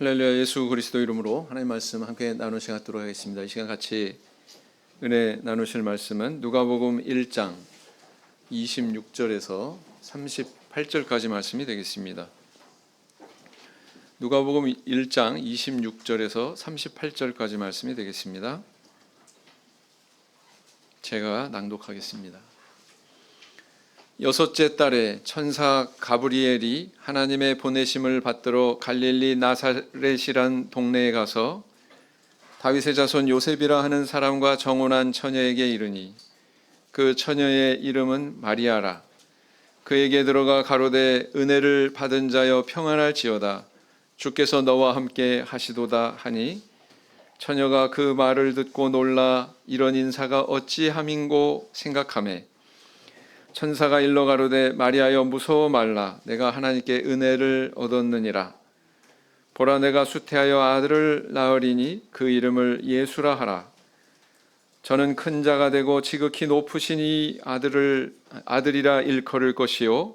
할렐루야. 예수 그리스도 이름으로 하나님 말씀 함께 나누시도록 하겠습니다. 이 시간 같이 은혜 나누실 말씀은 누가복음 1장 26절에서 38절까지 말씀이 되겠습니다. 누가복음 1장 26절에서 38절까지 말씀이 되겠습니다. 제가 낭독하겠습니다. 여섯째 달에 천사 가브리엘이 하나님의 보내심을 받들어 갈릴리 나사렛이란 동네에 가서 다윗의 자손 요셉이라 하는 사람과 정혼한 처녀에게 이르니 그 처녀의 이름은 마리아라. 그에게 들어가 가로되 은혜를 받은 자여 평안할지어다. 주께서 너와 함께 하시도다 하니 처녀가 그 말을 듣고 놀라 이런 인사가 어찌함인고 생각하매 천사가 일러 가로되 마리아여 무서워 말라. 내가 하나님께 은혜를 얻었느니라. 보라 내가 수태하여 아들을 낳으리니 그 이름을 예수라 하라. 저는 큰 자가 되고 지극히 높으신 이 아들이라 일컬을 것이요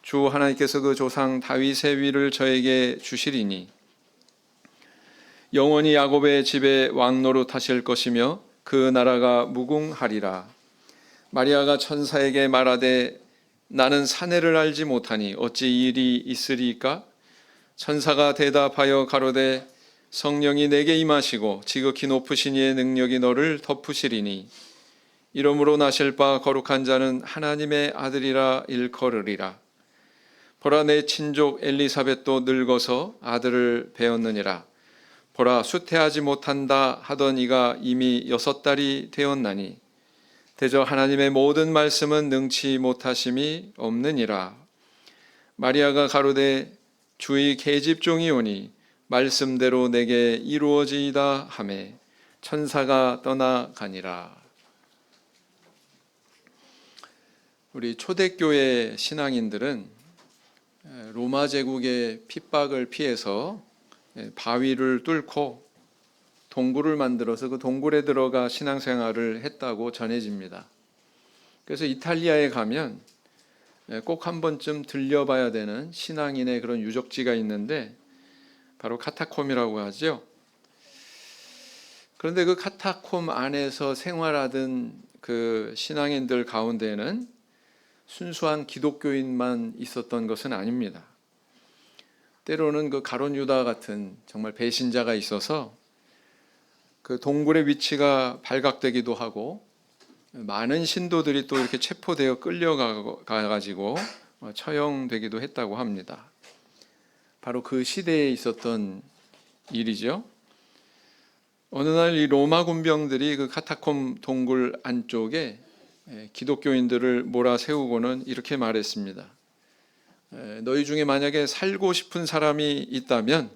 주 하나님께서 그 조상 다윗의 위를 저에게 주시리니 영원히 야곱의 집에 왕노릇하실 것이며 그 나라가 무궁하리라. 마리아가 천사에게 말하되 나는 사내를 알지 못하니 어찌 이 일이 있으리까? 천사가 대답하여 가로되 성령이 내게 임하시고 지극히 높으신 이의 능력이 너를 덮으시리니 이러므로 나실 바 거룩한 자는 하나님의 아들이라 일컬으리라. 보라 내 친족 엘리사벳도 늙어서 아들을 배었느니라. 보라 수태하지 못한다 하던 이가 이미 6달이 되었나니 대저 하나님의 모든 말씀은 능치 못하심이 없느니라. 마리아가 가로되 주의 계집종이 오니 말씀대로 내게 이루어지이다 하매 천사가 떠나가니라. 우리 초대교회 신앙인들은 로마 제국의 핍박을 피해서 바위를 뚫고 동굴을 만들어서 그 동굴에 들어가 신앙생활을 했다고 전해집니다. 그래서 이탈리아에 가면 꼭 한 번쯤 들려봐야 되는 신앙인의 그런 유적지가 있는데 바로 카타콤이라고 하죠. 그런데 그 카타콤 안에서 생활하던 그 신앙인들 가운데는 순수한 기독교인만 있었던 것은 아닙니다. 때로는 그 가룟 유다 같은 정말 배신자가 있어서 그 동굴의 위치가 발각되기도 하고 많은 신도들이 또 이렇게 체포되어 끌려가가지고 처형되기도 했다고 합니다. 바로 그 시대에 있었던 일이죠. 어느 날 이 로마 군병들이 그 카타콤 동굴 안쪽에 기독교인들을 몰아세우고는 이렇게 말했습니다. 너희 중에 만약에 살고 싶은 사람이 있다면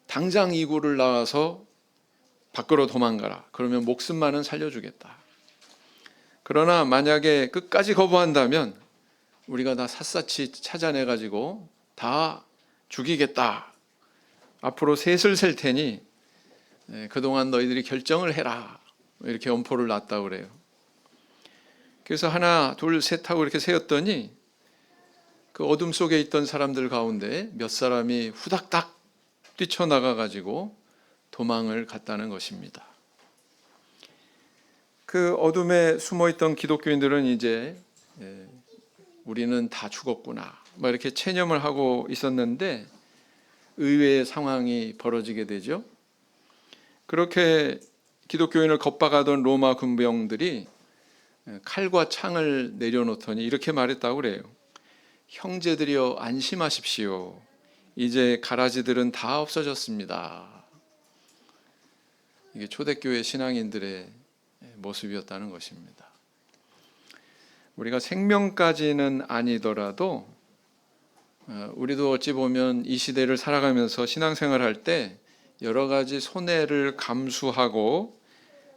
당장 이 굴을 나와서 밖으로 도망가라. 그러면 목숨만은 살려주겠다. 그러나 만약에 끝까지 거부한다면 우리가 다 샅샅이 찾아내가지고 다 죽이겠다. 앞으로 셋을 셀 테니 그동안 너희들이 결정을 해라. 이렇게 엄포를 놨다고 그래요. 그래서 하나, 둘, 셋 하고 이렇게 세었더니 그 어둠 속에 있던 사람들 가운데 몇 사람이 후닥닥 뛰쳐나가가지고 도망을 갔다는 것입니다. 그 어둠에 숨어있던 기독교인들은 이제 우리는 다 죽었구나 이렇게 체념을 하고 있었는데 의외의 상황이 벌어지게 되죠. 그렇게 기독교인을 겁박하던 로마 군병들이 칼과 창을 내려놓더니 이렇게 말했다고 그래요. 형제들이여 안심하십시오. 이제 가라지들은 다 없어졌습니다. 이게 초대교회 신앙인들의 모습이었다는 것입니다. 우리가 생명까지는 아니더라도 우리도 어찌 보면 이 시대를 살아가면서 신앙생활할 때 여러 가지 손해를 감수하고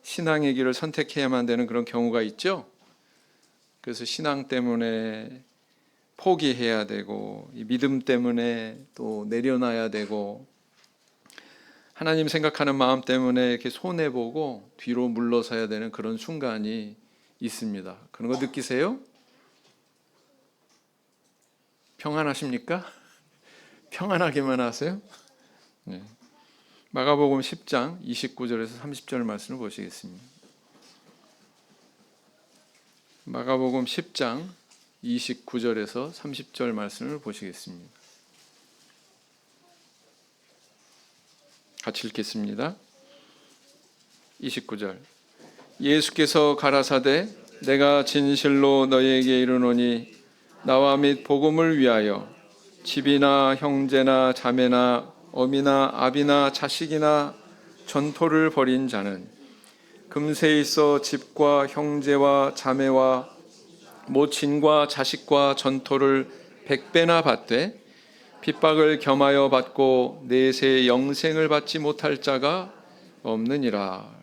신앙의 길을 선택해야만 되는 그런 경우가 있죠. 그래서 신앙 때문에 포기해야 되고 믿음 때문에 또 내려놔야 되고 하나님 생각하는 마음 때문에 이렇게 손해보고 뒤로 물러서야 되는 그런 순간이 있습니다. 그런 거 느끼세요? 평안하십니까? 평안하게만 하세요? 네. 마가복음 10장 29절에서 30절 말씀을 보시겠습니다. 마가복음 10장 29절에서 30절 말씀을 보시겠습니다. 같이 읽겠습니다. 29절. 예수께서 가라사대 내가 진실로 너희에게 이르노니 나와 및 복음을 위하여 집이나 형제나 자매나 어미나 아비나 자식이나 전토를 벌인 자는 금세 있어 집과 형제와 자매와 모친과 자식과 전토를 100배나 받되 핍박을 겸하여 받고 내세 영생을 받지 못할 자가 없느니라.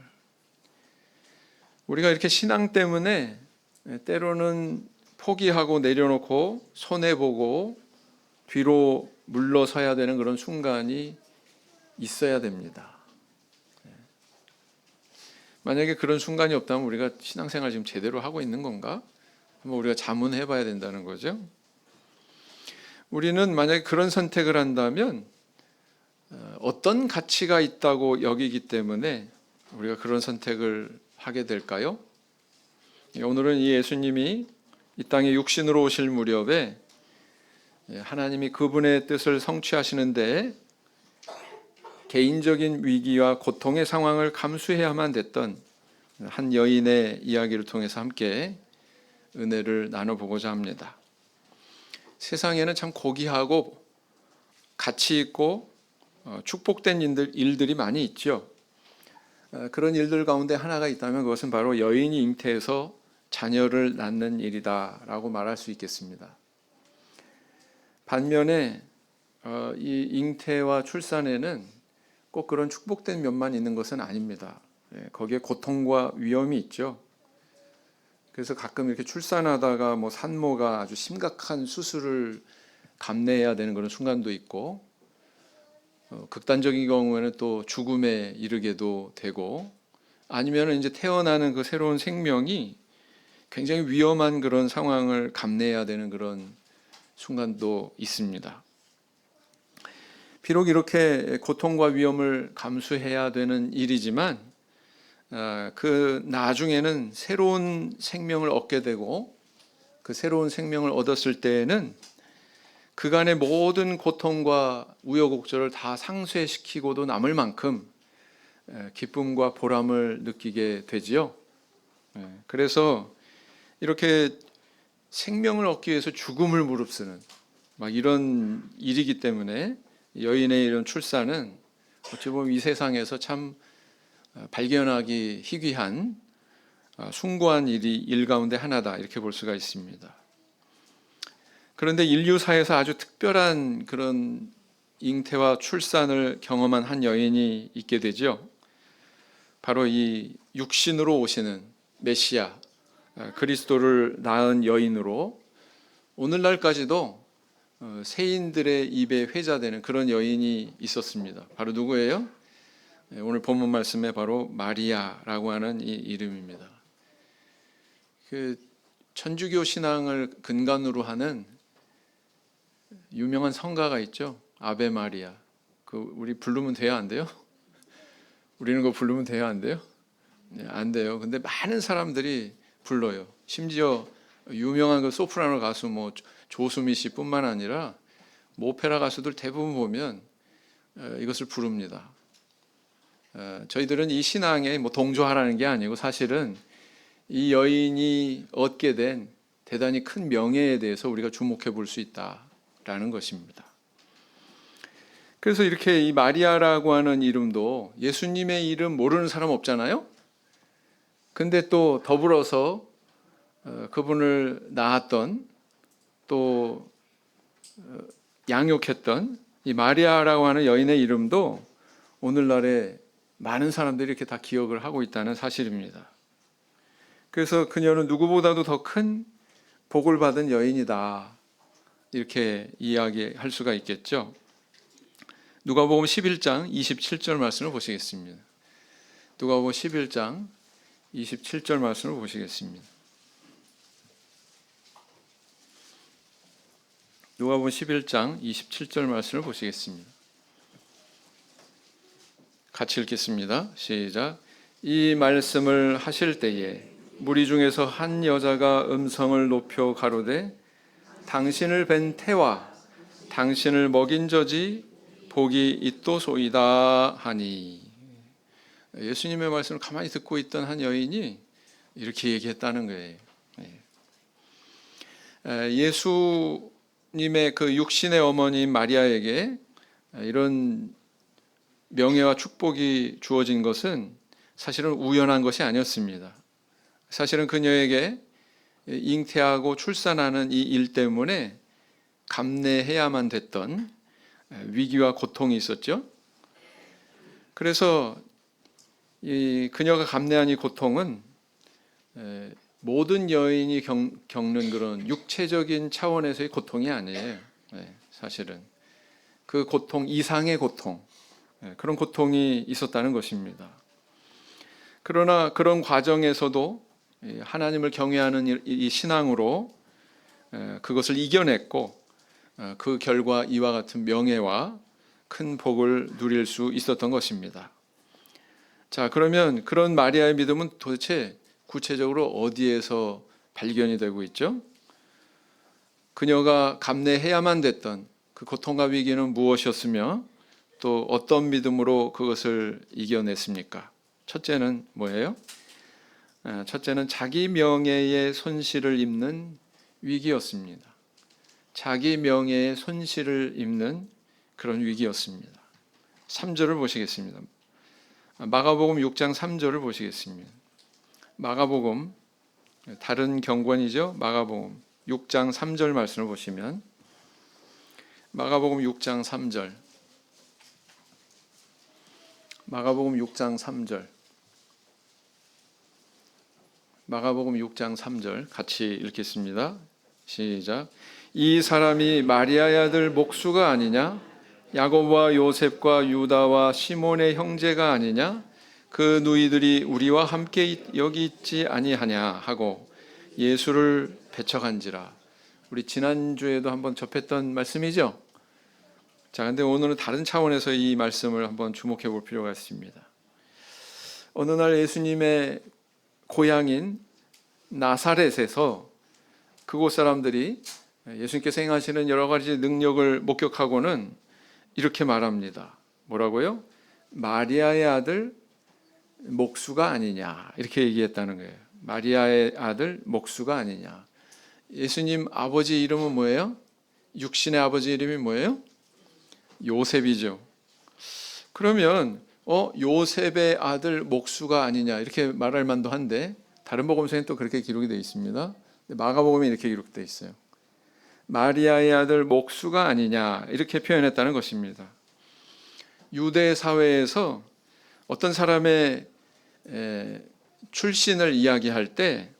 우리가 이렇게 신앙 때문에 때로는 포기하고 내려놓고 손해보고 뒤로 물러서야 되는 그런 순간이 있어야 됩니다. 만약에 그런 순간이 없다면 우리가 신앙생활 지금 제대로 하고 있는 건가? 한번 우리가 자문해 봐야 된다는 거죠. 우리는 만약에 그런 선택을 한다면 어떤 가치가 있다고 여기기 때문에 우리가 그런 선택을 하게 될까요? 오늘은 이 예수님이 이 땅에 육신으로 오실 무렵에 하나님이 그분의 뜻을 성취하시는데 개인적인 위기와 고통의 상황을 감수해야만 됐던 한 여인의 이야기를 통해서 함께 은혜를 나눠보고자 합니다. 세상에는 참 고귀하고 가치 있고 축복된 일들이 많이 있죠. 그런 일들 가운데 하나가 있다면 그것은 바로 여인이 잉태해서 자녀를 낳는 일이다라고 말할 수 있겠습니다. 반면에 이 잉태와 출산에는 꼭 그런 축복된 면만 있는 것은 아닙니다. 거기에 고통과 위험이 있죠. 그래서 가끔 이렇게 출산하다가 산모가 아주 심각한 수술을 감내해야 되는 그런 순간도 있고, 극단적인 경우에는 또 죽음에 이르게도 되고, 아니면 이제 태어나는 그 새로운 생명이 굉장히 위험한 그런 상황을 감내해야 되는 그런 순간도 있습니다. 비록 이렇게 고통과 위험을 감수해야 되는 일이지만 그 나중에는 새로운 생명을 얻게 되고 그 새로운 생명을 얻었을 때에는 그간의 모든 고통과 우여곡절을 다 상쇄시키고도 남을 만큼 기쁨과 보람을 느끼게 되지요. 그래서 이렇게 생명을 얻기 위해서 죽음을 무릅쓰는 이런 일이기 때문에 여인의 이런 출산은 어찌 보면 이 세상에서 참 발견하기 희귀한 숭고한 일 가운데 하나다 이렇게 볼 수가 있습니다. 그런데 인류사에서 아주 특별한 그런 잉태와 출산을 경험한 한 여인이 있게 되죠. 바로 이 육신으로 오시는 메시아 그리스도를 낳은 여인으로 오늘날까지도 세인들의 입에 회자되는 그런 여인이 있었습니다. 바로 누구예요? 오늘 본문 말씀에 바로 마리아라고 하는 이 이름입니다. 그 천주교 신앙을 근간으로 하는 유명한 성가가 있죠. 아베 마리아. 우리 부르면 돼요, 안 돼요? 우리는 그거 부르면 돼요, 안 돼요? 네, 안 돼요. 근데 많은 사람들이 불러요. 심지어 유명한 그 소프라노 가수 조수미 씨뿐만 아니라 오페라 가수들 대부분 보면 이것을 부릅니다. 저희들은 이 신앙에 동조하라는 게 아니고 사실은 이 여인이 얻게 된 대단히 큰 명예에 대해서 우리가 주목해 볼 수 있다라는 것입니다. 그래서 이렇게 이 마리아라고 하는 이름도 예수님의 이름 모르는 사람 없잖아요. 근데 또 더불어서 그분을 낳았던 또 양육했던 이 마리아라고 하는 여인의 이름도 오늘날에 많은 사람들이 이렇게 다 기억을 하고 있다는 사실입니다. 그래서 그녀는 누구보다도 더 큰 복을 받은 여인이다 이렇게 이야기할 수가 있겠죠. 누가복음 11장 27절 말씀을 보시겠습니다. 누가복음 11장 27절 말씀을 보시겠습니다. 누가복음 11장 27절 말씀을 보시겠습니다. 같이 읽겠습니다. 시작. 이 말씀을 하실 때에 무리 중에서 한 여자가 음성을 높여 가로되 당신을 뵌 태와 당신을 먹인 저지 복이 있도소이다 하니. 예수님의 말씀을 가만히 듣고 있던 한 여인이 이렇게 얘기했다는 거예요. 예수님의 그 육신의 어머니 마리아에게 이런 명예와 축복이 주어진 것은 사실은 우연한 것이 아니었습니다. 사실은 그녀에게 잉태하고 출산하는 이 일 때문에 감내해야만 됐던 위기와 고통이 있었죠. 그래서 이 그녀가 감내한 이 고통은 모든 여인이 겪는 그런 육체적인 차원에서의 고통이 아니에요. 사실은 그 고통 이상의 고통, 그런 고통이 있었다는 것입니다. 그러나 그런 과정에서도 하나님을 경외하는 이 신앙으로 그것을 이겨냈고 그 결과 이와 같은 명예와 큰 복을 누릴 수 있었던 것입니다. 자, 그러면 그런 마리아의 믿음은 도대체 구체적으로 어디에서 발견이 되고 있죠? 그녀가 감내해야만 됐던 그 고통과 위기는 무엇이었으며 또 어떤 믿음으로 그것을 이겨냈습니까? 첫째는 뭐예요? 첫째는 자기 명예의 손실을 입는 위기였습니다. 자기 명예의 손실을 입는 그런 위기였습니다. 3절을 보시겠습니다. 마가복음 6장 3절을 보시겠습니다. 마가복음, 다른 경권이죠. 마가복음 6장 3절 말씀을 보시면 마가복음 6장 3절, 마가복음 6장 3절, 마가복음 6장 3절 같이 읽겠습니다. 시작. 이 사람이 마리아의 아들 목수가 아니냐? 야곱과 요셉과 유다와 시몬의 형제가 아니냐? 그 누이들이 우리와 함께 여기 있지 아니하냐 하고 예수를 배척한지라. 우리 지난주에도 한번 접했던 말씀이죠. 자, 근데 오늘은 다른 차원에서 이 말씀을 한번 주목해 볼 필요가 있습니다. 어느 날 예수님의 고향인 나사렛에서 그곳 사람들이 예수님께서 행하시는 여러 가지 능력을 목격하고는 이렇게 말합니다. 뭐라고요? 마리아의 아들 목수가 아니냐, 이렇게 얘기했다는 거예요. 마리아의 아들 목수가 아니냐. 예수님 아버지 이름은 뭐예요? 육신의 아버지 이름이 뭐예요? 요셉이죠. 그러면 요셉의 아들 목수가 아니냐, 이렇게 말할 만도 한데 다른 복음서에는 또 그렇게 기록이 되어 있습니다. 마가복음에 이렇게 기록되어 있어요. 마리아의 아들 목수가 아니냐, 이렇게 표현했다는 것입니다. 유대 사회에서 어떤 사람의 출신을 이야기할 때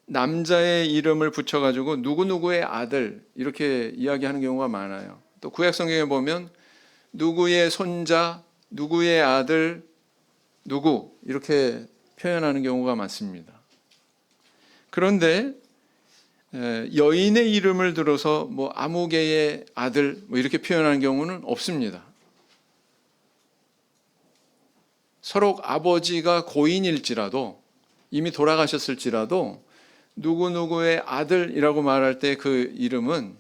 남자의 이름을 붙여가지고 누구누구의 아들 이렇게 이야기하는 경우가 많아요. 또 구약 성경에 보면 누구의 손자, 누구의 아들, 누구 이렇게 표현하는 경우가 많습니다. 그런데 여인의 이름을 들어서 뭐 아무개의 아들 뭐 이렇게 표현하는 경우는 없습니다. 서로 아버지가 고인일지라도 이미 돌아가셨을지라도 누구누구의 아들이라고 말할 때 그 이름은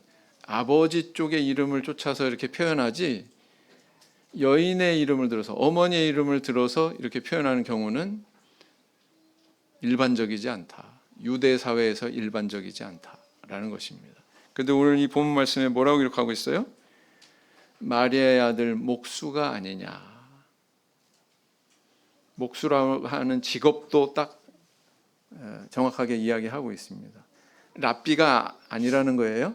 아버지 쪽의 이름을 쫓아서 이렇게 표현하지 여인의 이름을 들어서 어머니의 이름을 들어서 이렇게 표현하는 경우는 일반적이지 않다. 유대 사회에서 일반적이지 않다라는 것입니다. 그런데 오늘 이 본문 말씀에 뭐라고 기록하고 있어요? 마리아의 아들 목수가 아니냐. 목수라고 하는 직업도 딱 정확하게 이야기하고 있습니다. 랍비가 아니라는 거예요.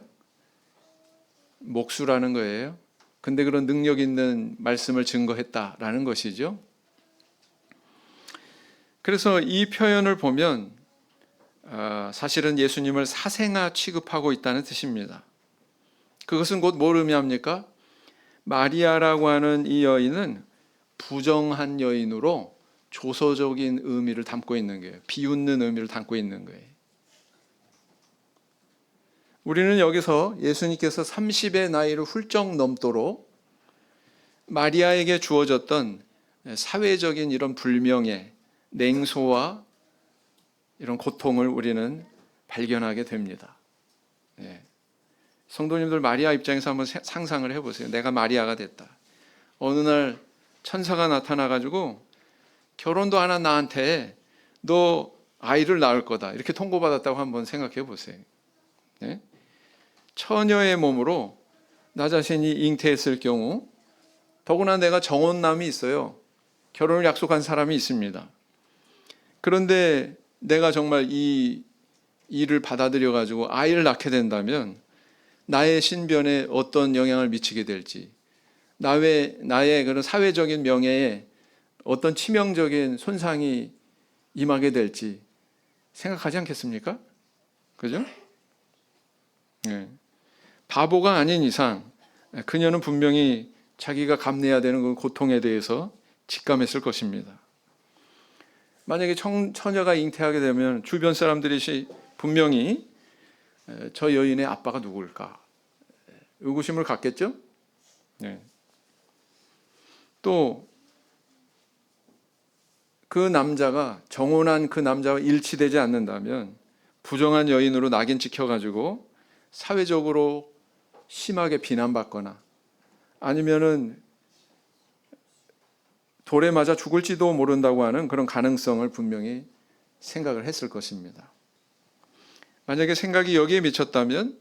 목수라는 거예요. 근데 그런 능력 있는 말씀을 증거했다라는 것이죠. 그래서 이 표현을 보면 사실은 예수님을 사생아 취급하고 있다는 뜻입니다. 그것은 곧 뭘 의미합니까? 마리아라고 하는 이 여인은 부정한 여인으로 조소적인 의미를 담고 있는 거예요. 비웃는 의미를 담고 있는 거예요. 우리는 여기서 예수님께서 30의 나이를 훌쩍 넘도록 마리아에게 주어졌던 사회적인 이런 불명예, 냉소와 이런 고통을 우리는 발견하게 됩니다. 예. 성도님들 마리아 입장에서 한번 상상을 해보세요. 내가 마리아가 됐다. 어느 날 천사가 나타나가지고 결혼도 안 한 나한테 너 아이를 낳을 거다 이렇게 통보받았다고 한번 생각해 보세요. 예? 처녀의 몸으로 나 자신이 잉태했을 경우, 더구나 내가 정혼남이 있어요. 결혼을 약속한 사람이 있습니다. 그런데 내가 정말 이 일을 받아들여 가지고 아이를 낳게 된다면 나의 신변에 어떤 영향을 미치게 될지, 나의 그런 사회적인 명예에 어떤 치명적인 손상이 임하게 될지 생각하지 않겠습니까? 그죠? 네. 바보가 아닌 이상 그녀는 분명히 자기가 감내해야 되는 그 고통에 대해서 직감했을 것입니다. 만약에 처녀가 잉태하게 되면 주변 사람들이 분명히 저 여인의 아빠가 누구일까 의구심을 갖겠죠? 네. 또 그 남자가 정혼한 그 남자와 일치되지 않는다면 부정한 여인으로 낙인 찍혀가지고 사회적으로 심하게 비난받거나 아니면은 돌에 맞아 죽을지도 모른다고 하는 그런 가능성을 분명히 생각을 했을 것입니다. 만약에 생각이 여기에 미쳤다면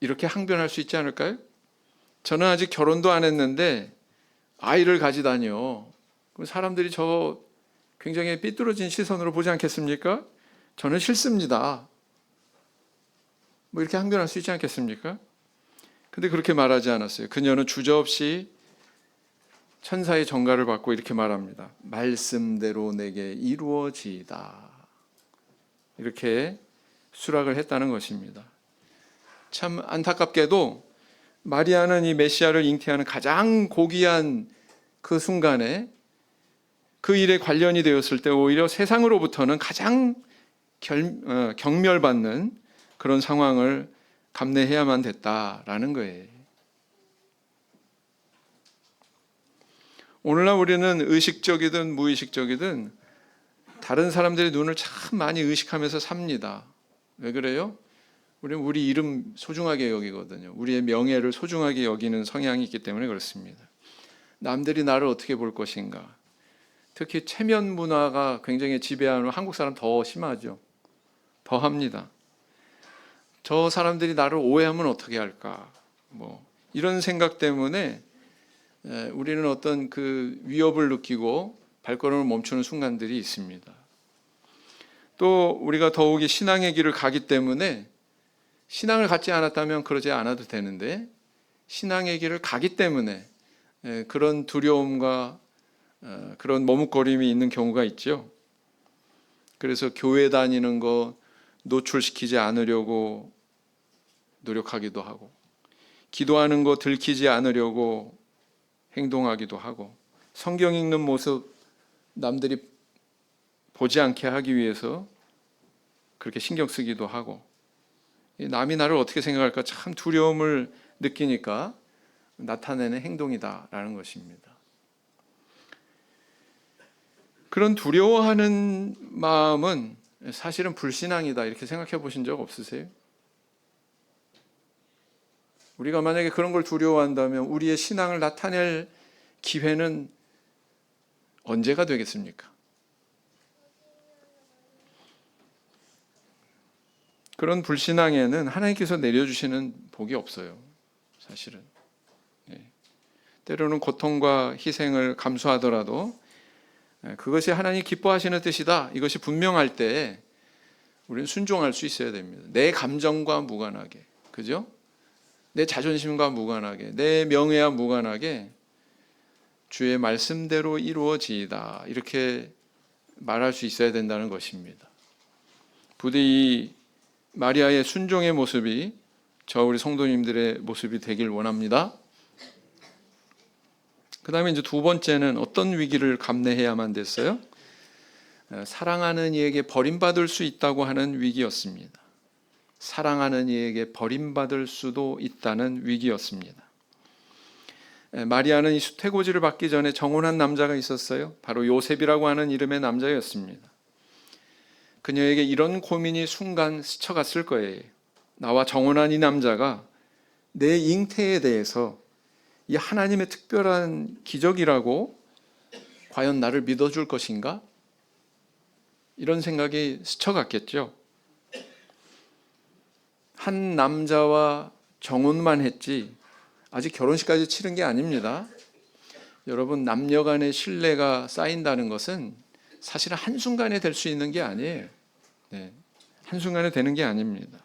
이렇게 항변할 수 있지 않을까요? 저는 아직 결혼도 안 했는데 아이를 가지다니요. 그럼 사람들이 저 굉장히 삐뚤어진 시선으로 보지 않겠습니까? 저는 싫습니다. 뭐 이렇게 항변할 수 있지 않겠습니까? 근데 그렇게 말하지 않았어요. 그녀는 주저없이 천사의 전가를 받고 이렇게 말합니다. 말씀대로 내게 이루어지이다. 이렇게 수락을 했다는 것입니다. 참 안타깝게도 마리아는 이 메시아를 잉태하는 가장 고귀한 그 순간에 그 일에 관련이 되었을 때 오히려 세상으로부터는 가장 경멸받는 그런 상황을 감내해야만 됐다라는 거예요. 오늘날 우리는 의식적이든 무의식적이든 다른 사람들의 눈을 참 많이 의식하면서 삽니다. 왜 그래요? 우리는 우리 이름 소중하게 여기거든요. 우리의 명예를 소중하게 여기는 성향이 있기 때문에 그렇습니다. 남들이 나를 어떻게 볼 것인가. 특히 체면 문화가 굉장히 지배하는 한국 사람 더 심하죠. 더 합니다. 저 사람들이 나를 오해하면 어떻게 할까. 뭐 이런 생각 때문에 우리는 어떤 그 위협을 느끼고 발걸음을 멈추는 순간들이 있습니다. 또 우리가 더욱이 신앙의 길을 가기 때문에 신앙을 갖지 않았다면 그러지 않아도 되는데 신앙의 길을 가기 때문에 그런 두려움과 그런 머뭇거림이 있는 경우가 있죠. 그래서 교회 다니는 거 노출시키지 않으려고 노력하기도 하고 기도하는 거 들키지 않으려고 행동하기도 하고 성경 읽는 모습 남들이 보지 않게 하기 위해서 그렇게 신경 쓰기도 하고 남이 나를 어떻게 생각할까 참 두려움을 느끼니까 나타내는 행동이다라는 것입니다. 그런 두려워하는 마음은 사실은 불신앙이다 이렇게 생각해 보신 적 없으세요? 우리가 만약에 그런 걸 두려워한다면 우리의 신앙을 나타낼 기회는 언제가 되겠습니까? 그런 불신앙에는 하나님께서 내려주시는 복이 없어요. 사실은. 때로는 고통과 희생을 감수하더라도 그것이 하나님 기뻐하시는 뜻이다. 이것이 분명할 때 우리는 순종할 수 있어야 됩니다. 내 감정과 무관하게. 그죠? 내 자존심과 무관하게. 내 명예와 무관하게 주의 말씀대로 이루어지이다. 이렇게 말할 수 있어야 된다는 것입니다. 부디 이 마리아의 순종의 모습이 저 우리 성도님들의 모습이 되길 원합니다. 그 다음에 이제 두 번째는 어떤 위기를 감내해야만 됐어요? 사랑하는 이에게 버림받을 수 있다고 하는 위기였습니다. 사랑하는 이에게 버림받을 수도 있다는 위기였습니다. 마리아는 이 수태고지를 받기 전에 정혼한 남자가 있었어요. 바로 요셉이라고 하는 이름의 남자였습니다. 그녀에게 이런 고민이 순간 스쳐갔을 거예요. 나와 정혼한 이 남자가 내 잉태에 대해서 이 하나님의 특별한 기적이라고 과연 나를 믿어줄 것인가? 이런 생각이 스쳐갔겠죠. 한 남자와 정혼만 했지 아직 결혼식까지 치른 게 아닙니다. 여러분, 남녀 간의 신뢰가 쌓인다는 것은 사실은 한순간에 될 수 있는 게 아니에요. 한순간에 되는 게 아닙니다.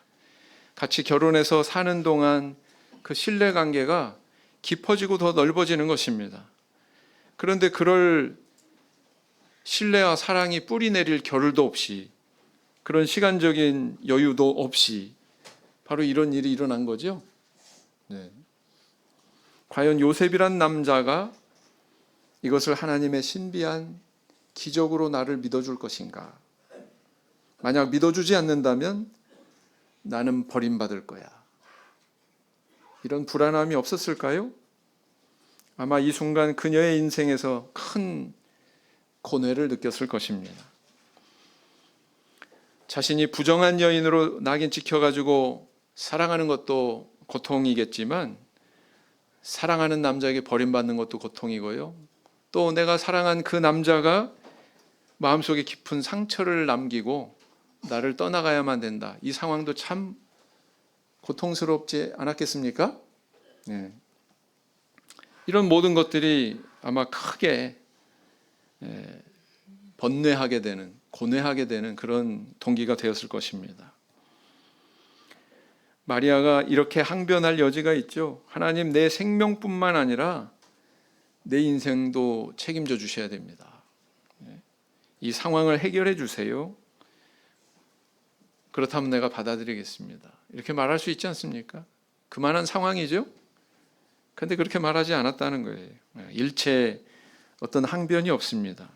같이 결혼해서 사는 동안 그 신뢰 관계가 깊어지고 더 넓어지는 것입니다. 그런데 그럴 신뢰와 사랑이 뿌리 내릴 겨를도 없이, 그런 시간적인 여유도 없이 바로 이런 일이 일어난 거죠. 과연 요셉이란 남자가 이것을 하나님의 신비한 기적으로 나를 믿어줄 것인가? 만약 믿어주지 않는다면 나는 버림받을 거야. 이런 불안함이 없었을까요? 아마 이 순간 그녀의 인생에서 큰 고뇌를 느꼈을 것입니다. 자신이 부정한 여인으로 낙인 찍혀가지고 사랑하는 것도 고통이겠지만 사랑하는 남자에게 버림받는 것도 고통이고요. 또 내가 사랑한 그 남자가 마음속에 깊은 상처를 남기고 나를 떠나가야만 된다. 이 상황도 참 고통스럽지 않았겠습니까? 이런 모든 것들이 아마 크게 번뇌하게 되는, 고뇌하게 되는 그런 동기가 되었을 것입니다. 마리아가 이렇게 항변할 여지가 있죠. 하나님, 내 생명뿐만 아니라 내 인생도 책임져 주셔야 됩니다. 이 상황을 해결해 주세요. 그렇다면 내가 받아들이겠습니다. 이렇게 말할 수 있지 않습니까? 그만한 상황이죠. 그런데 그렇게 말하지 않았다는 거예요. 일체 어떤 항변이 없습니다.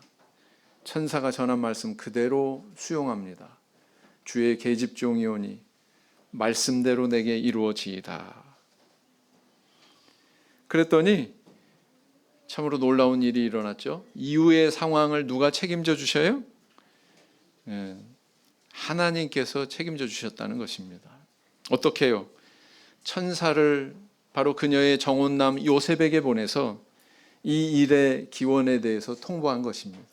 천사가 전한 말씀 그대로 수용합니다. 주의 계집종이오니 말씀대로 내게 이루어지이다. 그랬더니 참으로 놀라운 일이 일어났죠. 이후의 상황을 누가 책임져 주셔요? 하나님께서 책임져 주셨다는 것입니다. 어떻게 해요? 천사를 바로 그녀의 정혼남 요셉에게 보내서 이 일의 기원에 대해서 통보한 것입니다.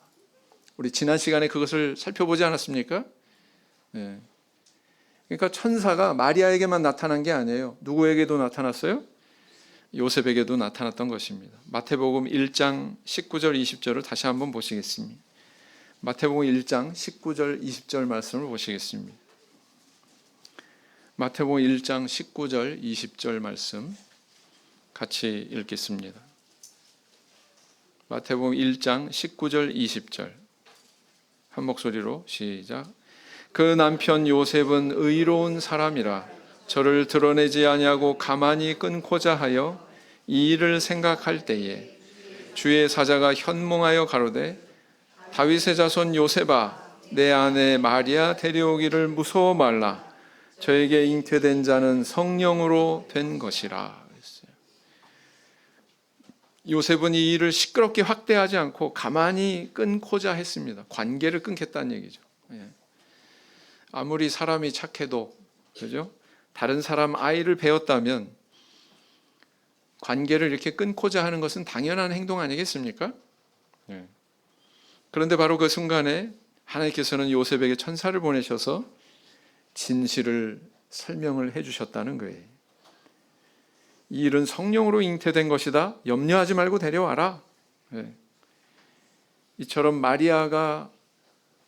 우리 지난 시간에 그것을 살펴보지 않았습니까? 그러니까 천사가 마리아에게만 나타난 게 아니에요. 누구에게도 나타났어요? 요셉에게도 나타났던 것입니다. 마태복음 1장 19절 20절을 다시 한번 보시겠습니다. 마태복음 1장 19절 20절 말씀을 보시겠습니다. 마태복음 1장 19절 20절 말씀 같이 읽겠습니다. 마태복음 1장 19절 20절 한 목소리로 시작. 그 남편 요셉은 의로운 사람이라 저를 드러내지 아니하고 가만히 끊고자 하여 이 일을 생각할 때에 주의 사자가 현몽하여 가로되 다윗의 자손 요셉아 내 아내 마리아 데려오기를 무서워 말라. 저에게 잉태된 자는 성령으로 된 것이라. 요셉은 이 일을 시끄럽게 확대하지 않고 가만히 끊고자 했습니다. 관계를 끊겠다는 얘기죠. 아무리 사람이 착해도, 그죠? 다른 사람 아이를 배웠다면 관계를 이렇게 끊고자 하는 것은 당연한 행동 아니겠습니까? 그런데 바로 그 순간에 하나님께서는 요셉에게 천사를 보내셔서 진실을 설명을 해주셨다는 거예요. 이 일은 성령으로 잉태된 것이다. 염려하지 말고 데려와라. 이처럼 마리아가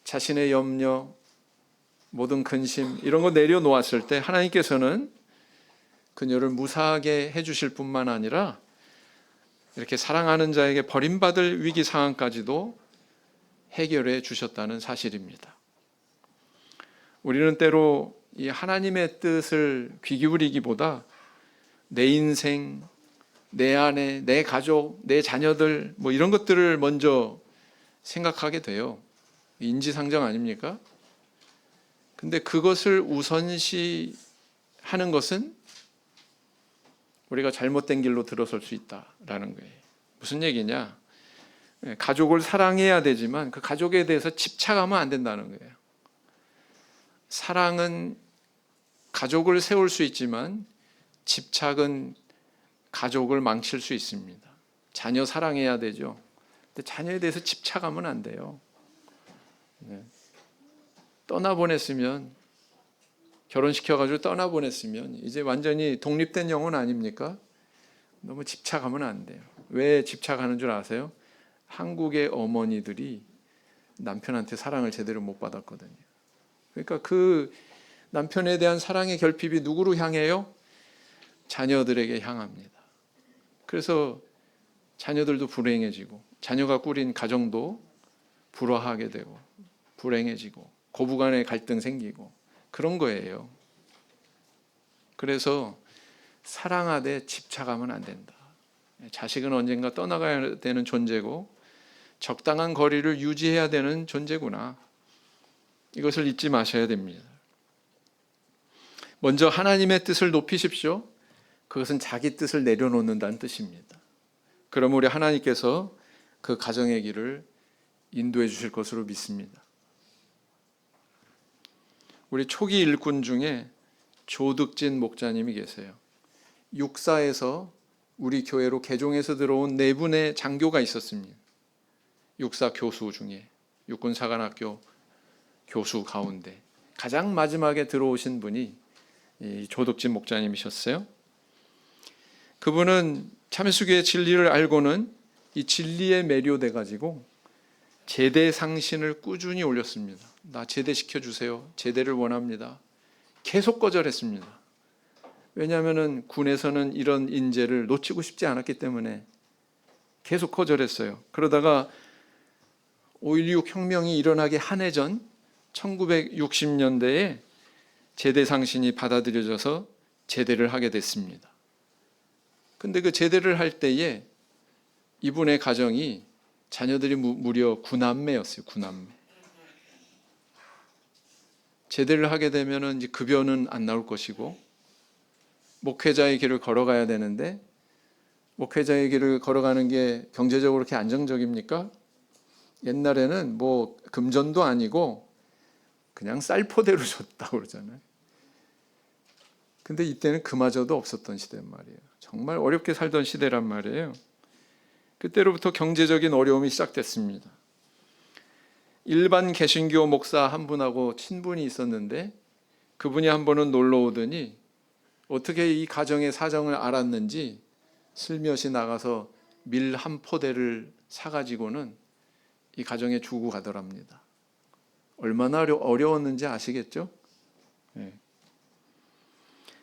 자신의 염려, 모든 근심 이런 거 내려놓았을 때 하나님께서는 그녀를 무사하게 해주실 뿐만 아니라 이렇게 사랑하는 자에게 버림받을 위기 상황까지도 해결해 주셨다는 사실입니다. 우리는 때로 이 하나님의 뜻을 귀 기울이기보다 내 인생, 내 아내, 내 가족, 내 자녀들 뭐 이런 것들을 먼저 생각하게 돼요. 인지상정 아닙니까? 근데 그것을 우선시하는 것은 우리가 잘못된 길로 들어설 수 있다라는 거예요. 무슨 얘기냐? 가족을 사랑해야 되지만 그 가족에 대해서 집착하면 안 된다는 거예요. 사랑은 가족을 세울 수 있지만 집착은 가족을 망칠 수 있습니다. 자녀 사랑해야 되죠. 근데 자녀에 대해서 집착하면 안 돼요. 떠나보냈으면, 결혼시켜가지고 떠나보냈으면 이제 완전히 독립된 영혼 아닙니까? 너무 집착하면 안 돼요. 왜 집착하는 줄 아세요? 한국의 어머니들이 남편한테 사랑을 제대로 못 받았거든요. 그러니까 그 남편에 대한 사랑의 결핍이 누구로 향해요? 자녀들에게 향합니다. 그래서 자녀들도 불행해지고, 자녀가 꾸린 가정도 불화하게 되고 불행해지고 고부간의 갈등 생기고 그런 거예요. 그래서 사랑하되 집착하면 안 된다. 자식은 언젠가 떠나가야 되는 존재고 적당한 거리를 유지해야 되는 존재구나. 이것을 잊지 마셔야 됩니다. 먼저 하나님의 뜻을 높이십시오. 그것은 자기 뜻을 내려놓는다는 뜻입니다. 그럼 우리 하나님께서 그 가정의 길을 인도해 주실 것으로 믿습니다. 우리 초기 일꾼 중에 조득진 목사님이 계세요. 육사에서 우리 교회로 개종해서 들어온 4분의 장교가 있었습니다. 육사 교수 중에, 육군사관학교 교수 가운데 가장 마지막에 들어오신 분이 이 조득진 목사님이셨어요. 그분은 참회수교의 진리를 알고는 이 진리에 매료돼 가지고 제대 상신을 꾸준히 올렸습니다. 나 제대시켜 주세요. 제대를 원합니다. 계속 거절했습니다. 왜냐하면 군에서는 이런 인재를 놓치고 싶지 않았기 때문에 계속 거절했어요. 그러다가 5.16 혁명이 일어나기 한 해 전 1960년대에 제대 상신이 받아들여져서 제대를 하게 됐습니다. 근데 그 제대를 할 때에 이분의 가정이 자녀들이 무려 9남매였어요. 9남매. 제대를 하게 되면은 이제 급여는 안 나올 것이고 목회자의 길을 걸어가야 되는데 목회자의 길을 걸어가는 게 경제적으로 그렇게 안정적입니까? 옛날에는 뭐 금전도 아니고 그냥 쌀포대로 줬다고 그러잖아요. 근데 이때는 그마저도 없었던 시대란 말이에요. 정말 어렵게 살던 시대란 말이에요. 그때로부터 경제적인 어려움이 시작됐습니다. 일반 개신교 목사 한 분하고 친분이 있었는데 그분이 한 번은 놀러 오더니 어떻게 이 가정의 사정을 알았는지 슬며시 나가서 밀 한 포대를 사가지고는 이 가정에 주고 가더랍니다. 얼마나 어려웠는지 아시겠죠? 네.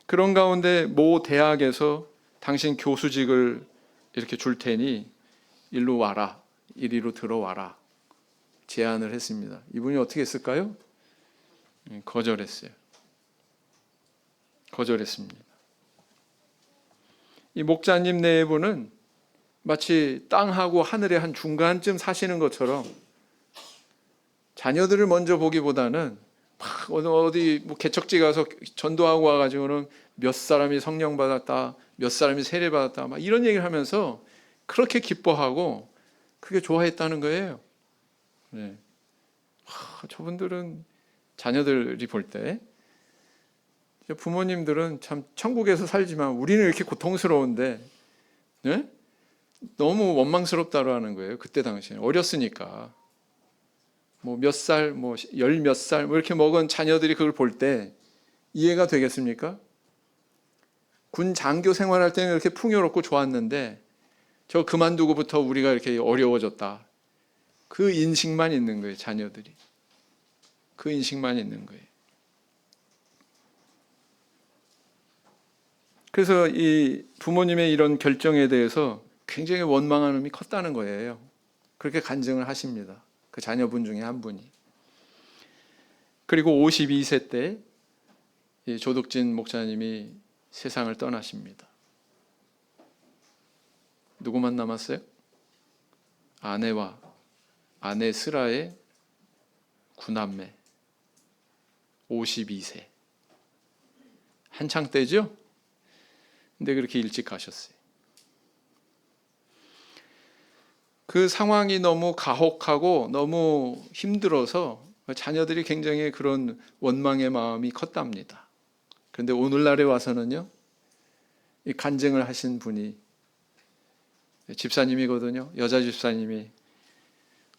그런 가운데 모 대학에서 당신 교수직을 이렇게 줄 테니 일로 와라, 이리로 들어와라 제안을 했습니다. 이분이 어떻게 했을까요? 거절했어요. 거절했습니다. 이 목자님 네 분은 마치 땅하고 하늘의 한 중간쯤 사시는 것처럼 자녀들을 먼저 보기보다는 막 어디 뭐 개척지 가서 전도하고 와가지고는 몇 사람이 성령 받았다, 몇 사람이 세례 받았다, 막 이런 얘기를 하면서 그렇게 기뻐하고 그게 좋아했다는 거예요. 네. 저분들은 자녀들이 볼 때 부모님들은 참 천국에서 살지만 우리는 이렇게 고통스러운데 네? 너무 원망스럽다라는 거예요. 그때 당시에 어렸으니까 뭐 몇 살, 뭐 열 몇 살 뭐 이렇게 먹은 자녀들이 그걸 볼 때 이해가 되겠습니까? 군 장교 생활할 때는 이렇게 풍요롭고 좋았는데 저 그만두고부터 우리가 이렇게 어려워졌다. 그 인식만 있는 거예요. 자녀들이. 그 인식만 있는 거예요. 그래서 이 부모님의 이런 결정에 대해서 굉장히 원망함이 컸다는 거예요. 그렇게 간증을 하십니다. 그 자녀분 중에 한 분이. 그리고 52세 때 이 조득진 목사님이 세상을 떠나십니다. 누구만 남았어요? 아내와 아내 스라의 9남매 52세. 한창 때죠? 근데 그렇게 일찍 가셨어요. 그 상황이 너무 가혹하고 너무 힘들어서 자녀들이 굉장히 그런 원망의 마음이 컸답니다. 그런데 오늘날에 와서는요, 이 간증을 하신 분이 집사님이거든요. 여자 집사님이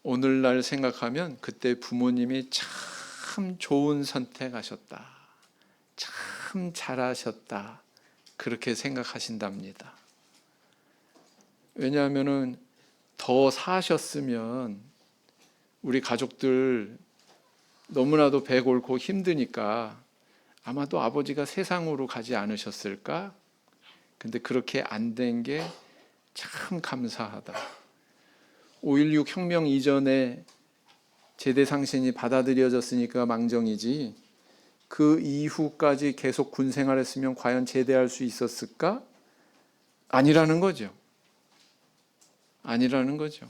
오늘날 생각하면 그때 부모님이 참 좋은 선택하셨다, 참 잘하셨다, 그렇게 생각하신답니다. 왜냐하면은 더 사셨으면 우리 가족들 너무나도 배 골고 힘드니까 아마도 아버지가 세상으로 가지 않으셨을까? 근데 그렇게 안 된 게 참 감사하다. 5.16 혁명 이전에 제대상신이 받아들여졌으니까 망정이지, 그 이후까지 계속 군 생활했으면 과연 제대할 수 있었을까? 아니라는 거죠. 아니라는 거죠.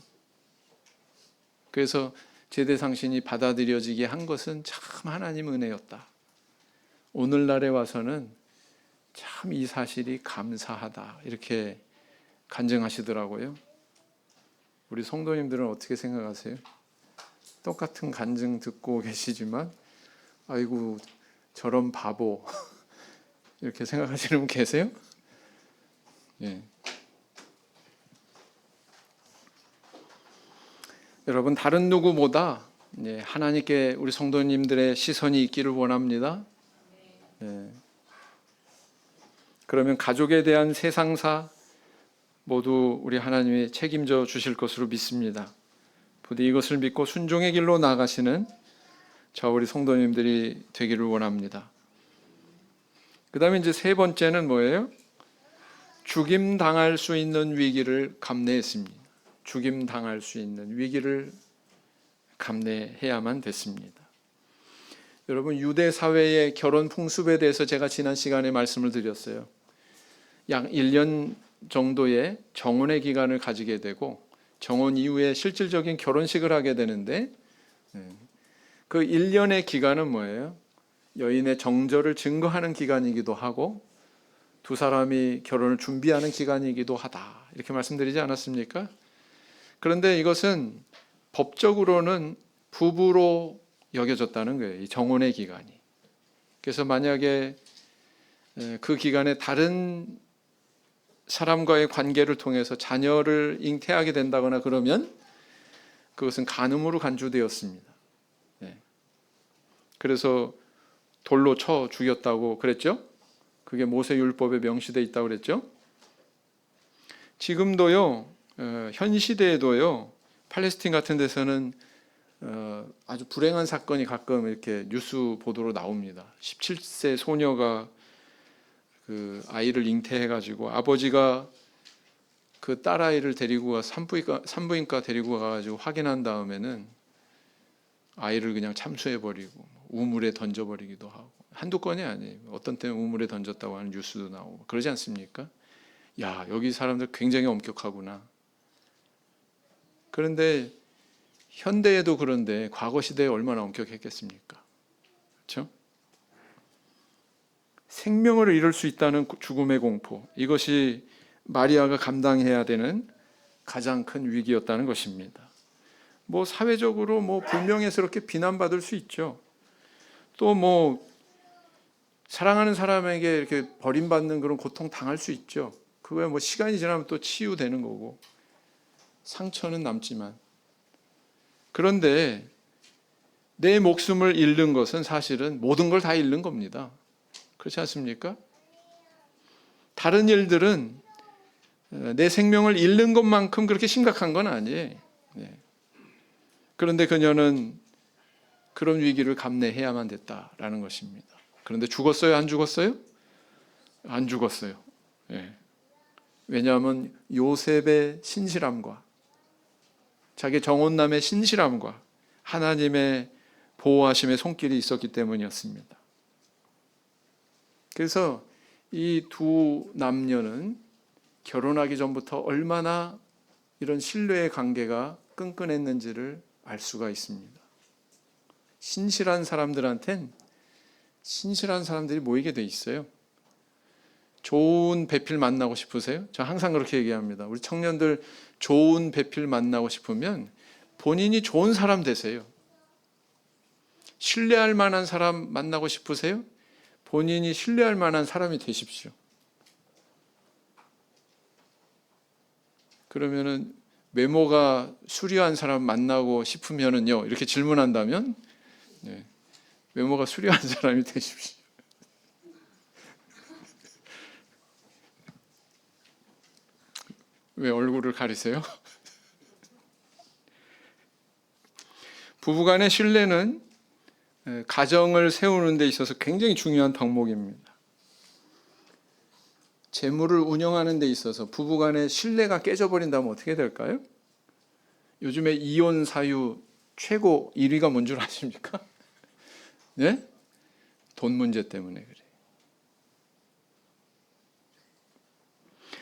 그래서 제대상신이 받아들여지게 한 것은 참 하나님 은혜였다. 오늘날에 와서는 참 이 사실이 감사하다, 이렇게 간증하시더라고요. 우리 성도님들은 어떻게 생각하세요? 똑같은 간증 듣고 계시지만 아이고 저런 바보 이렇게 생각하시는 분 계세요? 예. 여러분, 다른 누구보다 하나님께 우리 성도님들의 시선이 있기를 원합니다. 예. 그러면 가족에 대한 세상사 모두 우리 하나님이 책임져 주실 것으로 믿습니다. 부디 이것을 믿고 순종의 길로 나아가시는 저 우리 성도님들이 되기를 원합니다. 그 다음에 이제 세 번째는 뭐예요? 죽임 당할 수 있는 위기를 감내했습니다. 죽임 당할 수 있는 위기를 감내해야만 됐습니다. 여러분, 유대 사회의 결혼 풍습에 대해서 제가 지난 시간에 말씀을 드렸어요. 약 1년 정도의 정혼의 기간을 가지게 되고 정혼 이후에 실질적인 결혼식을 하게 되는데, 그 1년의 기간은 뭐예요? 여인의 정절을 증거하는 기간이기도 하고 두 사람이 결혼을 준비하는 기간이기도 하다, 이렇게 말씀드리지 않았습니까? 그런데 이것은 법적으로는 부부로 여겨졌다는 거예요, 이 정혼의 기간이. 그래서 만약에 그 기간에 다른 사람과의 관계를 통해서 자녀를 잉태하게 된다거나 그러면 그것은 간음으로 간주되었습니다. 그래서 돌로 쳐 죽였다고 그랬죠? 그게 모세율법에 명시되어 있다고 그랬죠? 지금도요, 현 시대에도요, 팔레스틴 같은 데서는 아주 불행한 사건이 가끔 이렇게 뉴스 보도로 나옵니다. 17세 소녀가 그 아이를 잉태해가지고 아버지가 그 딸아이를 데리고 가 산부인과 데리고 가가지고 확인한 다음에는 아이를 그냥 참수해버리고 우물에 던져버리기도 하고, 한두 건이 아니에요. 어떤 때는 우물에 던졌다고 하는 뉴스도 나오고 그러지 않습니까? 야, 여기 사람들 굉장히 엄격하구나. 그런데 현대에도 그런데 과거 시대에 얼마나 엄격했겠습니까? 그렇죠? 생명을 잃을 수 있다는 죽음의 공포, 이것이 마리아가 감당해야 되는 가장 큰 위기였다는 것입니다. 뭐 사회적으로 뭐 불명예스럽게 비난받을 수 있죠. 또 뭐 사랑하는 사람에게 이렇게 버림받는 그런 고통 당할 수 있죠. 그거야 뭐 시간이 지나면 또 치유되는 거고 상처는 남지만, 그런데 내 목숨을 잃는 것은 사실은 모든 걸 다 잃는 겁니다. 그렇지 않습니까? 다른 일들은 내 생명을 잃는 것만큼 그렇게 심각한 건 아니에요. 그런데 그녀는 그런 위기를 감내해야만 됐다라는 것입니다. 그런데 죽었어요? 안 죽었어요? 안 죽었어요. 왜냐하면 요셉의 신실함과 자기 정혼남의 신실함과 하나님의 보호하심의 손길이 있었기 때문이었습니다. 그래서 이 두 남녀는 결혼하기 전부터 얼마나 이런 신뢰의 관계가 끈끈했는지를 알 수가 있습니다. 신실한 사람들한텐 신실한 사람들이 모이게 돼 있어요. 좋은 배필 만나고 싶으세요? 저 항상 그렇게 얘기합니다. 우리 청년들 좋은 배필 만나고 싶으면 본인이 좋은 사람 되세요. 신뢰할 만한 사람 만나고 싶으세요? 본인이 신뢰할 만한 사람이 되십시오. 그러면은 외모가 수려한 사람 만나고 싶으면은요, 이렇게 질문한다면, 네, 외모가 수려한 사람이 되십시오. 왜 얼굴을 가리세요? 부부간의 신뢰는 가정을 세우는 데 있어서 굉장히 중요한 덕목입니다. 재물을 운영하는 데 있어서 부부간의 신뢰가 깨져버린다면 어떻게 될까요? 요즘에 이혼 사유 최고 1위가 뭔 줄 아십니까? 네? 돈 문제 때문에 그래요.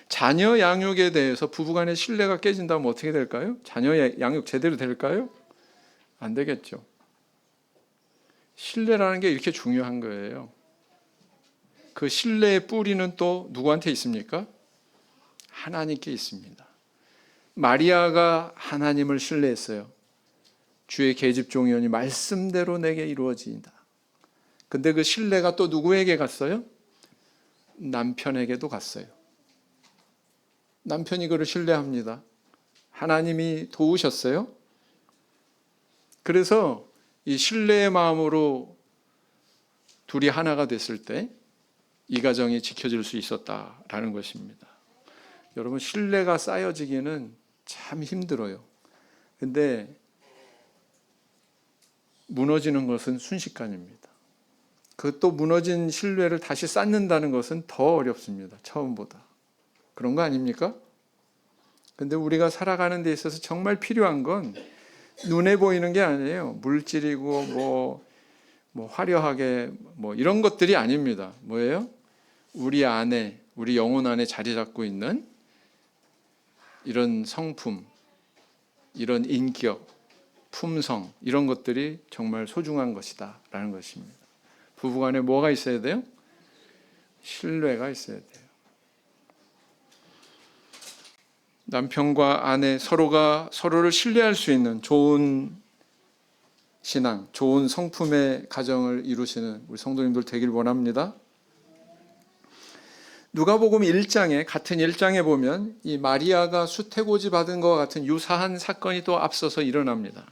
자녀 양육에 대해서 부부간의 신뢰가 깨진다면 어떻게 될까요? 자녀 양육 제대로 될까요? 안 되겠죠. 신뢰라는 게 이렇게 중요한 거예요. 그 신뢰의 뿌리는 또 누구한테 있습니까? 하나님께 있습니다. 마리아가 하나님을 신뢰했어요. 주의 계집종이오니 말씀대로 내게 이루어지이다. 근데 그 신뢰가 또 누구에게 갔어요? 남편에게도 갔어요. 남편이 그를 신뢰합니다. 하나님이 도우셨어요. 그래서 이 신뢰의 마음으로 둘이 하나가 됐을 때 이 가정이 지켜질 수 있었다라는 것입니다. 여러분, 신뢰가 쌓여지기는 참 힘들어요. 근데 무너지는 것은 순식간입니다. 그 또 무너진 신뢰를 다시 쌓는다는 것은 더 어렵습니다. 처음보다. 그런 거 아닙니까? 근데 우리가 살아가는 데 있어서 정말 필요한 건 눈에 보이는 게 아니에요. 물질이고 뭐 화려하게 뭐 이런 것들이 아닙니다. 뭐예요? 우리 안에, 우리 영혼 안에 자리 잡고 있는 이런 성품, 이런 인격, 품성, 이런 것들이 정말 소중한 것이다 라는 것입니다. 부부간에 뭐가 있어야 돼요? 신뢰가 있어야 돼요. 남편과 아내 서로가 서로를 신뢰할 수 있는 좋은 신앙, 좋은 성품의 가정을 이루시는 우리 성도님들 되길 원합니다. 누가복음 1장에, 같은 1장에 보면 이 마리아가 수태고지 받은 것과 같은 유사한 사건이 또 앞서서 일어납니다.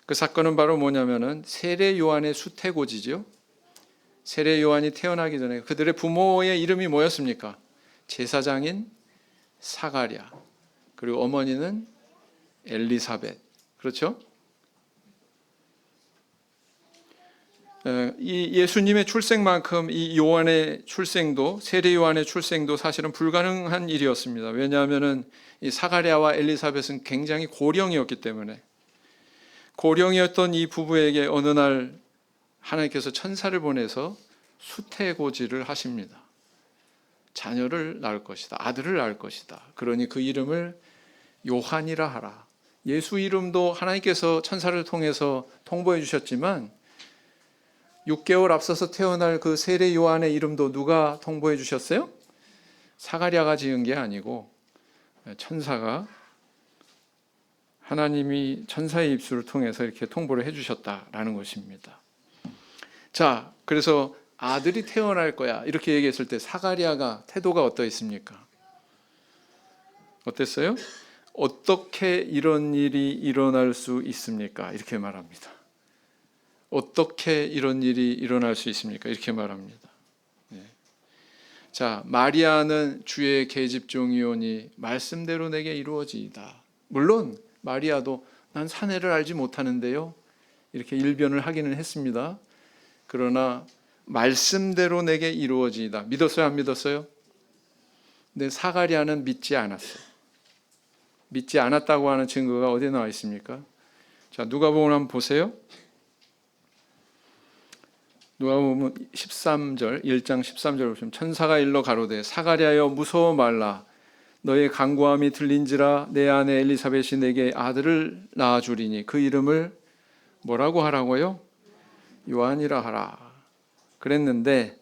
그 사건은 바로 뭐냐면은 세례 요한의 수태고지죠. 세례 요한이 태어나기 전에 그들의 부모의 이름이 뭐였습니까? 제사장인 사가랴, 그리고 어머니는 엘리사벳. 그렇죠? 이 예수님의 출생만큼 이 요한의 출생도, 세례 요한의 출생도 사실은 불가능한 일이었습니다. 왜냐하면은 이 사가랴와 엘리사벳은 굉장히 고령이었기 때문에, 고령이었던 이 부부에게 어느 날 하나님께서 천사를 보내서 수태고지를 하십니다. 자녀를 낳을 것이다. 아들을 낳을 것이다. 그러니 그 이름을 요한이라 하라. 예수 이름도 하나님께서 천사를 통해서 통보해 주셨지만 6개월 앞서서 태어날 그 세례 요한의 이름도 누가 통보해 주셨어요? 사가랴가 지은 게 아니고 천사가, 하나님이 천사의 입술을 통해서 이렇게 통보를 해 주셨다라는 것입니다. 자, 그래서 아들이 태어날 거야 이렇게 얘기했을 때 사가랴가 태도가 어떠했습니까? 어땠어요? 어떻게 이런 일이 일어날 수 있습니까? 이렇게 말합니다. 어떻게 이런 일이 일어날 수 있습니까? 이렇게 말합니다. 네. 자, 마리아는 주의 계집종이오니 말씀대로 내게 이루어지이다. 물론 마리아도 난 사내를 알지 못하는데요, 이렇게 일변을 하기는 했습니다. 그러나 말씀대로 내게 이루어지이다. 믿었어요? 안 믿었어요? 근데 사가랴는 믿지 않았어요. 믿지 않았다고 하는 증거가 어디에 나와 있습니까? 자, 누가복음 한번 보세요. 누가복음 13절, 1장 13절 보시면 천사가 일러 가로되 사가랴여 무서워 말라. 너의 간구함이 들린지라 내 아내 엘리사벳이 내게 아들을 낳아주리니 그 이름을 뭐라고 하라고요? 요한이라 하라. 그랬는데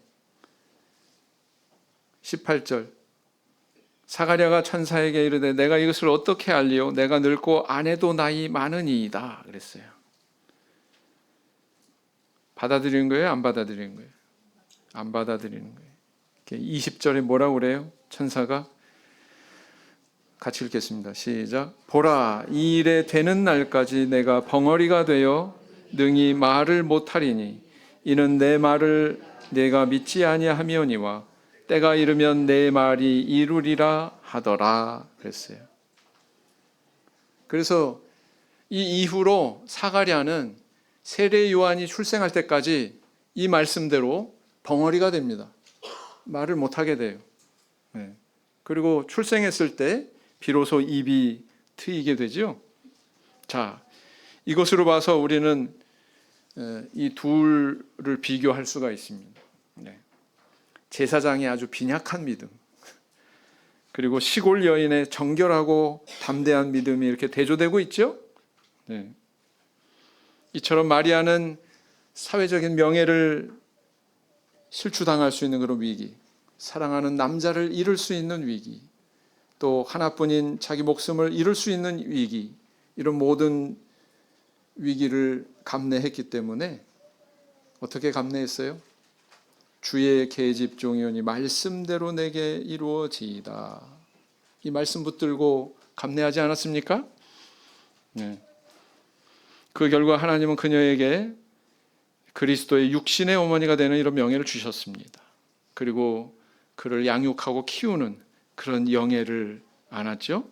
18절 사가랴가 천사에게 이르되 내가 이것을 어떻게 알리오? 내가 늙고 아내도 나이 많으니이다 그랬어요. 받아들이는 거예요? 안 받아들이는 거예요? 안 받아들이는 거예요. 20절에 뭐라고 그래요? 천사가 같이 읽겠습니다. 시작. 보라, 이 일에 되는 날까지 내가 벙어리가 되어 능히 말을 못하리니 이는 내 말을 내가 믿지 아니하며니와 때가 이르면 내 말이 이루리라 하더라 그랬어요. 그래서 이 이후로 사가랴는 세례 요한이 출생할 때까지 이 말씀대로 벙어리가 됩니다. 말을 못하게 돼요. 그리고 출생했을 때 비로소 입이 트이게 되죠. 자, 이것으로 봐서 우리는 이 둘을 비교할 수가 있습니다. 제사장의 아주 빈약한 믿음, 그리고 시골 여인의 정결하고 담대한 믿음이 이렇게 대조되고 있죠. 이처럼 마리아는 사회적인 명예를 실추당할 수 있는 그런 위기, 사랑하는 남자를 잃을 수 있는 위기, 또 하나뿐인 자기 목숨을 잃을 수 있는 위기, 이런 모든 위기를 감내했기 때문에 어떻게 감내했어요? 주의 계집 종이오니 말씀대로 내게 이루어지이다. 이 말씀 붙들고 감내하지 않았습니까? 그 결과 하나님은 그녀에게 그리스도의 육신의 어머니가 되는 이런 명예를 주셨습니다. 그리고 그를 양육하고 키우는 그런 영예를 안았죠.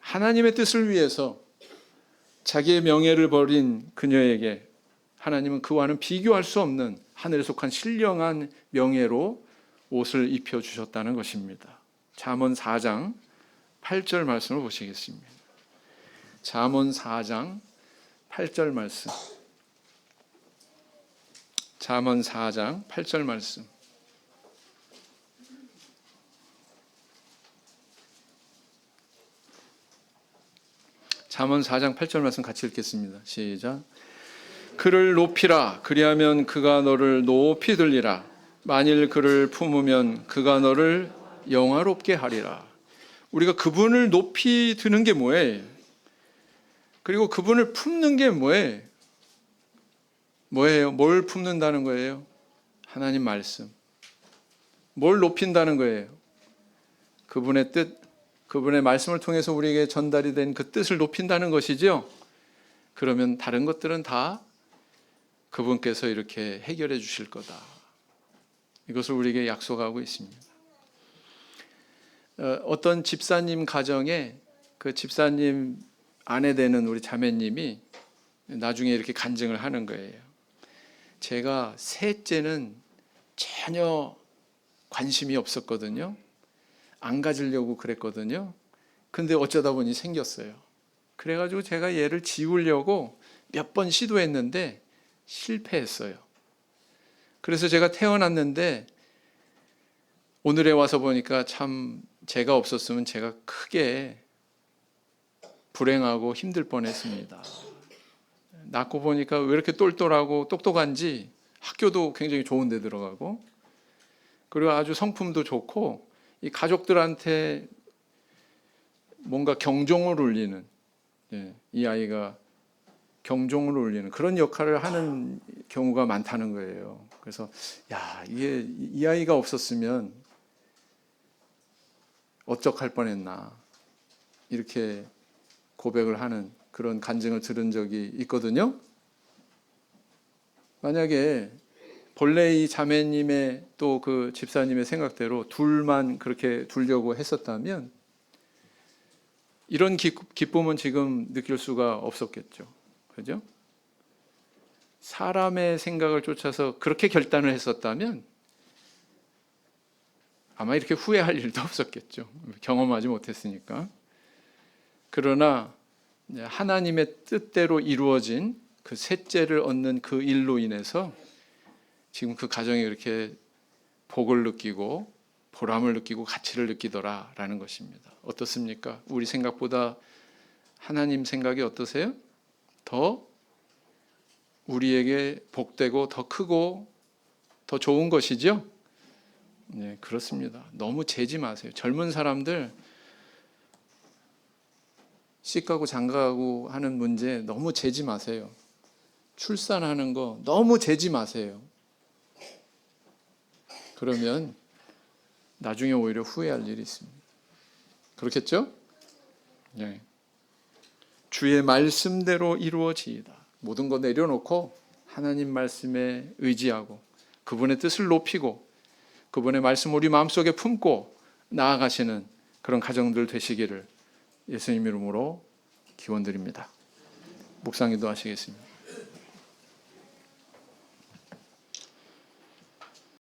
하나님의 뜻을 위해서 자기의 명예를 버린 그녀에게 하나님은 그와는 비교할 수 없는 하늘에 속한 신령한 명예로 옷을 입혀주셨다는 것입니다. 잠언 4장 8절 말씀을 보시겠습니다. 잠언 4장 8절 말씀. 잠언 4장 8절 말씀. 잠언 4장 8절 말씀 같이 읽겠습니다. 시작. 그를 높이라. 그리하면 그가 너를 높이 들리라. 만일 그를 품으면 그가 너를 영화롭게 하리라. 우리가 그분을 높이 드는 게 뭐예요? 그리고 그분을 품는 게 뭐예요? 뭐예요? 뭘 품는다는 거예요? 하나님 말씀. 뭘 높인다는 거예요? 그분의 뜻, 그분의 말씀을 통해서 우리에게 전달이 된 그 뜻을 높인다는 것이죠. 그러면 다른 것들은 다 그분께서 이렇게 해결해 주실 거다. 이것을 우리에게 약속하고 있습니다. 어떤 집사님 가정에 그 집사님 아내 되는 우리 자매님이 나중에 이렇게 간증을 하는 거예요. 제가 셋째는 전혀 관심이 없었거든요. 안 가지려고 그랬거든요. 근데 어쩌다 보니 생겼어요. 그래가지고 제가 얘를 지우려고 몇 번 시도했는데 실패했어요. 그래서 제가 태어났는데 오늘에 와서 보니까 참 제가 없었으면 제가 크게 불행하고 힘들 뻔했습니다. 낳고 보니까 왜 이렇게 똘똘하고 똑똑한지 학교도 굉장히 좋은 데 들어가고 그리고 아주 성품도 좋고 이 가족들한테 뭔가 경종을 울리는 이 아이가 경종을 울리는 그런 역할을 하는 경우가 많다는 거예요. 그래서 이게 이 아이가 없었으면 어떡할 뻔했나 이렇게 고백을 하는 그런 간증을 들은 적이 있거든요. 만약에 본래 이 자매님의 또 그 집사님의 생각대로 둘만 그렇게 두려고 했었다면 이런 기쁨은 지금 느낄 수가 없었겠죠. 그죠? 사람의 생각을 쫓아서 그렇게 결단을 했었다면 아마 이렇게 후회할 일도 없었겠죠. 경험하지 못했으니까. 그러나 하나님의 뜻대로 이루어진 그 셋째를 얻는 그 일로 인해서 지금 그 가정이 그렇게 복을 느끼고 보람을 느끼고 가치를 느끼더라라는 것입니다. 어떻습니까? 우리 생각보다 하나님 생각이 어떠세요? 더 우리에게 복되고 더 크고 더 좋은 것이죠? 네, 그렇습니다. 너무 재지 마세요. 젊은 사람들 시가고 장가가고 하는 문제 너무 재지 마세요. 출산하는 거 너무 재지 마세요. 그러면 나중에 오히려 후회할 일이 있습니다. 그렇겠죠? 네. 주의 말씀대로 이루어지이다. 모든 거 내려놓고 하나님 말씀에 의지하고 그분의 뜻을 높이고 그분의 말씀 우리 마음속에 품고 나아가시는 그런 가정들 되시기를 예수님 이름으로 기원드립니다. 묵상 기도하시겠습니다.